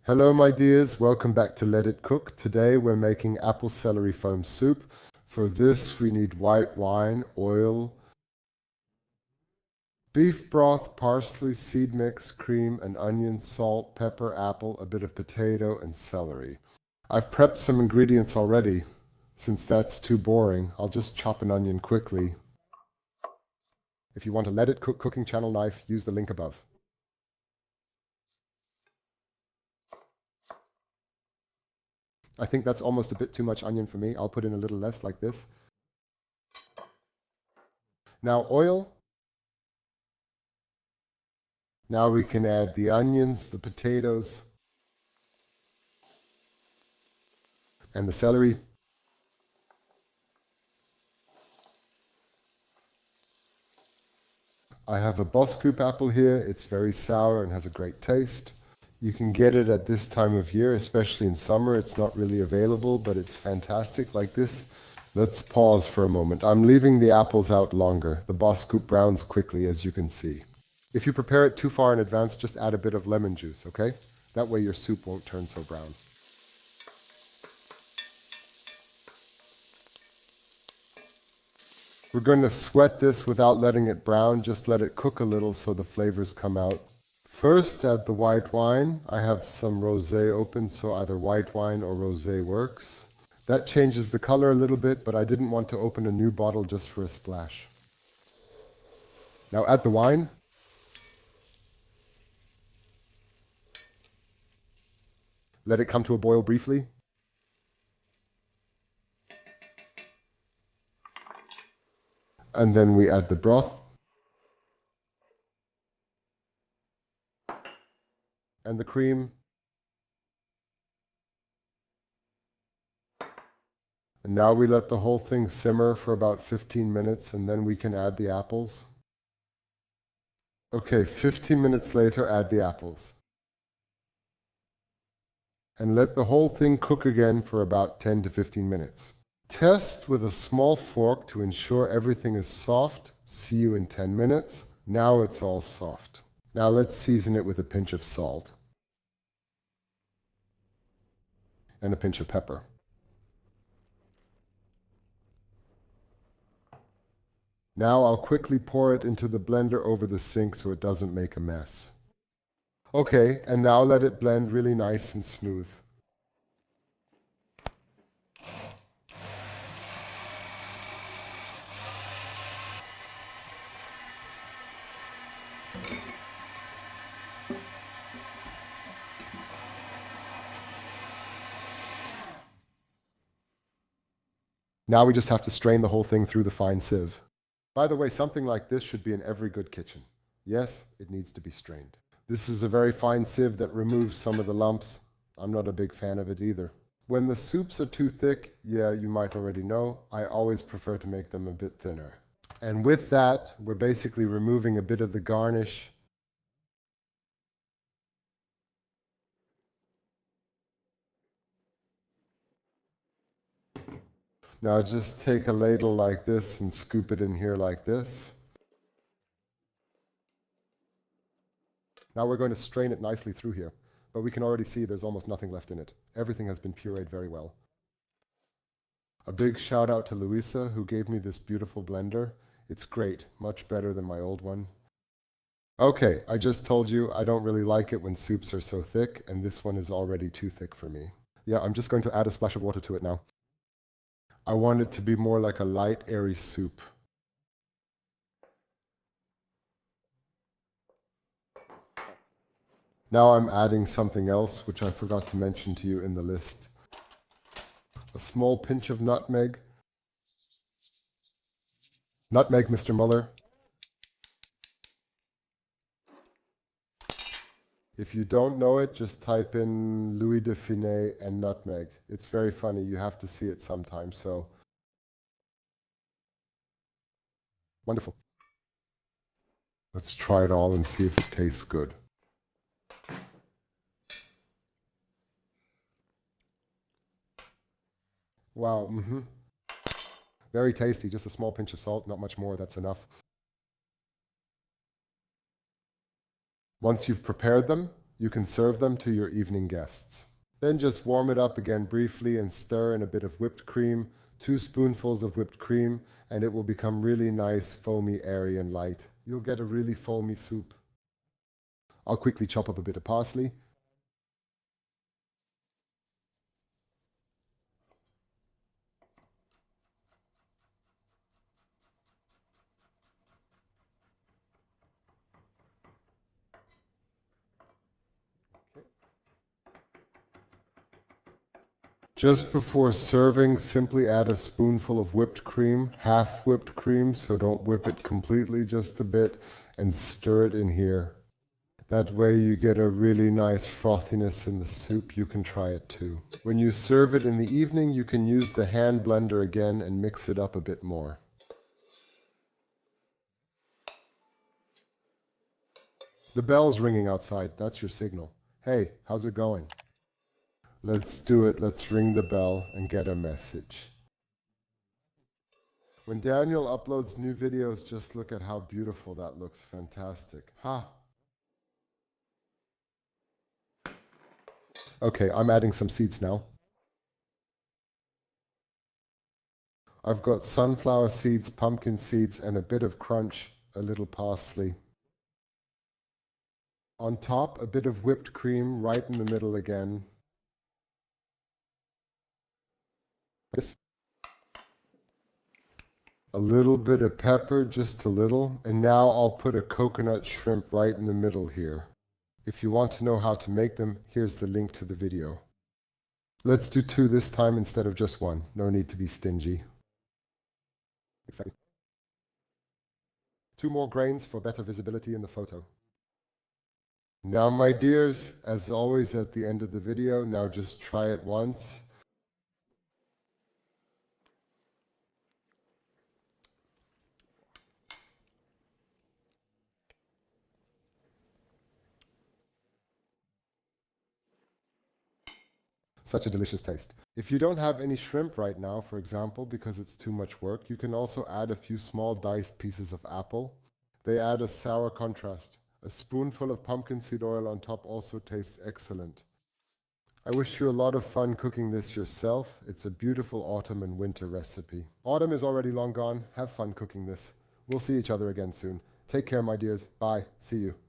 Hello, my dears. Welcome back to Let It Cook. Today we're making apple celery foam soup. For this, we need white wine, oil, beef broth, parsley, seed mix, cream, an onion, salt, pepper, apple, a bit of potato, and celery. I've prepped some ingredients already. Since that's too boring, I'll just chop an onion quickly. If you want a Let It Cook cooking channel knife, use the link above. I think that's almost a bit too much onion for me. I'll put in a little less like this. Now oil. Now we can add the onions, the potatoes, and the celery. I have a Boskop apple here. It's very sour and has a great taste. You can get it at this time of year, especially in summer. It's not really available, but it's fantastic like this. Let's pause for a moment. I'm leaving the apples out longer. The Boskop browns quickly, as you can see. If you prepare it too far in advance, just add a bit of lemon juice, okay? That way your soup won't turn so brown. We're going to sweat this without letting it brown. Just let it cook a little so the flavors come out. First, add the white wine. I have some rosé open, so either white wine or rosé works. That changes the color a little bit, but I didn't want to open a new bottle just for a splash. Now add the wine. Let it come to a boil briefly. And then we add the broth. And the cream. And now we let the whole thing simmer for about 15 minutes, and then we can add the apples. Okay, 15 minutes later, add the apples. And let the whole thing cook again for about 10 to 15 minutes. Test with a small fork to ensure everything is soft. See you in 10 minutes. Now it's all soft. Now let's season it with a pinch of salt and a pinch of pepper. Now I'll quickly pour it into the blender over the sink so it doesn't make a mess. Okay, and now let it blend really nice and smooth. Now we just have to strain the whole thing through the fine sieve. By the way, something like this should be in every good kitchen. Yes, it needs to be strained. This is a very fine sieve that removes some of the lumps. I'm not a big fan of it either. When the soups are too thick, yeah, you might already know, I always prefer to make them a bit thinner. And with that, we're basically removing a bit of the garnish. Now just take a ladle like this and scoop it in here like this. Now we're going to strain it nicely through here, but we can already see there's almost nothing left in it. Everything has been pureed very well. A big shout out to Louisa, who gave me this beautiful blender. It's great, much better than my old one. Okay, I just told you I don't really like it when soups are so thick, and this one is already too thick for me. Yeah, I'm just going to add a splash of water to it now. I want it to be more like a light, airy soup. Now I'm adding something else, which I forgot to mention to you in the list. A small pinch of nutmeg. Nutmeg, Mr. Muller. If you don't know it, just type in Louis de Funès and nutmeg. It's very funny. You have to see it sometime. So, wonderful. Let's try it all and see if it tastes good. Wow. Very tasty. Just a small pinch of salt, not much more. That's enough. Once you've prepared them, You can serve them to your evening guests. Then just warm it up again briefly and stir in a bit of whipped cream, 2 spoonfuls of whipped cream, and it will become really nice, foamy, airy, and light. You'll get a really foamy soup. I'll quickly chop up a bit of parsley. Just before serving, simply add a spoonful of whipped cream, half whipped cream, so don't whip it completely, just a bit, and stir it in here. That way you get a really nice frothiness in the soup. You can try it too. When you serve it in the evening, you can use the hand blender again and mix it up a bit more. The bell's ringing outside. That's your signal. Hey, how's it going? Let's do it. Let's ring the bell and get a message. When Daniel uploads new videos, just look at how beautiful that looks. Fantastic. Ha! Okay, I'm adding some seeds now. I've got sunflower seeds, pumpkin seeds, and a bit of crunch, a little parsley. On top, a bit of whipped cream right in the middle again. A little bit of pepper, just a little, and now I'll put a coconut shrimp right in the middle here. If you want to know how to make them, here's the link to the video. Let's do 2 this time instead of just 1. No need to be stingy. Exactly. 2 more grains for better visibility in the photo. Now, my dears, as always at the end of the video, now just try it once. Such a delicious taste. If you don't have any shrimp right now, for example, because it's too much work, you can also add a few small diced pieces of apple. They add a sour contrast. A spoonful of pumpkin seed oil on top also tastes excellent. I wish you a lot of fun cooking this yourself. It's a beautiful autumn and winter recipe. Autumn is already long gone. Have fun cooking this. We'll see each other again soon. Take care, my dears. Bye. See you.